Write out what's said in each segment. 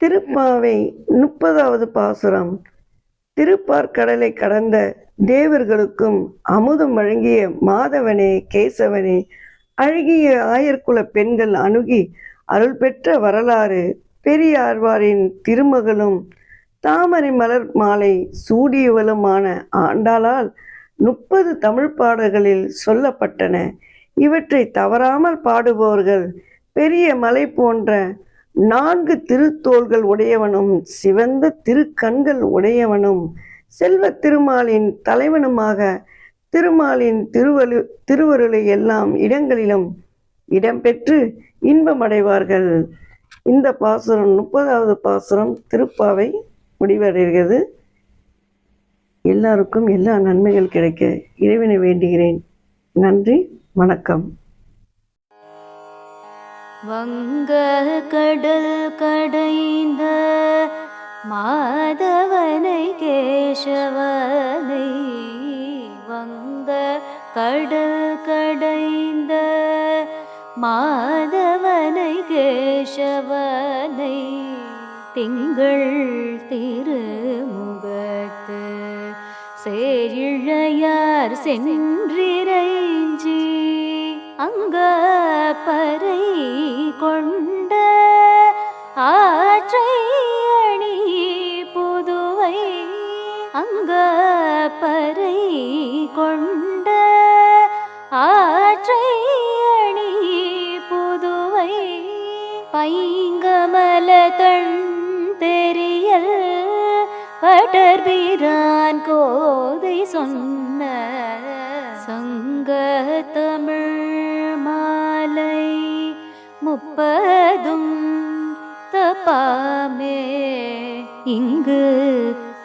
திருப்பாவை 30வது பாசுரம். திருப்பார்கடலை கடந்த தேவர்களுக்கும் அமுதம் வழங்கிய மாதவனே கேசவனே, அழகிய ஆயர்குல பெண்கள் அணுகி அருள் பெற்ற வரலாறு பெரியாழ்வாரின் திருமகளும் தாமரை மலர் மாலை சூடியவளுமான ஆண்டாளால் 30 தமிழ் பாடல்களில் சொல்லப்பட்டன. இவற்றை தவறாமல் பாடுபவர்கள் பெரிய மலை போன்ற 4 திருத்தோள்கள் உடையவனும் சிவந்த திருக்கண்கள் உடையவனும் செல்வ திருமாலின் தலைவனுமாக திருமாலின் திருவருளை எல்லாம் இடங்களிலும் இடம்பெற்று இன்பமடைவார்கள். இந்த பாசுரம் 30வது பாசுரம் திருப்பாவை முடிவடைகிறது. எல்லாருக்கும் எல்லா நன்மைகள் கிடைக்க இறைவனை வேண்டுகிறேன். நன்றி, வணக்கம். வங்க கடல் கடைந்த மாதவனை கேசவனை, வங்க கடல் கடைந்த மாதவனை கேசவனை, திங்கள் திருமுகத்து சேரிழையார் சென்றிரைஞ்சி அங்க பறை கொண்ட ஆற்றை அணி புதுவை, அங்க பறை கொண்ட ஆற்றை அணி புதுவை, பைங்கமல தன் தெரியல் படர்பிரான் கோதை சொன்ன சங்க தமிழ் மாலை 30 தப்பாமே, இங்கு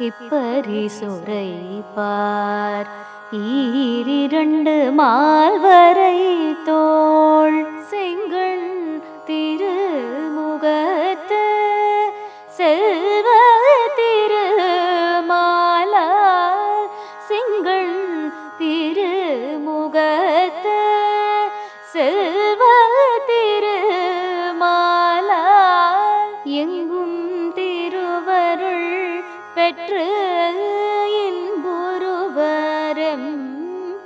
இப்பரிசுரை பார் ஈரிரண்டு மால்வரை தோள் செங்கண் திருமுகத்து செல்வ திருமாலால், செங்கண் திருமுகத்து செல்வ திருமாலால், எங்கும் திருவருள் பெற்று இன்புறுவரம்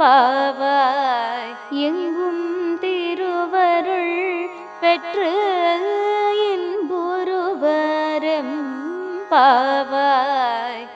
பாவாய், எங்கும் திருவருள் பெற்று இன்புறுவரம் பாவாய்.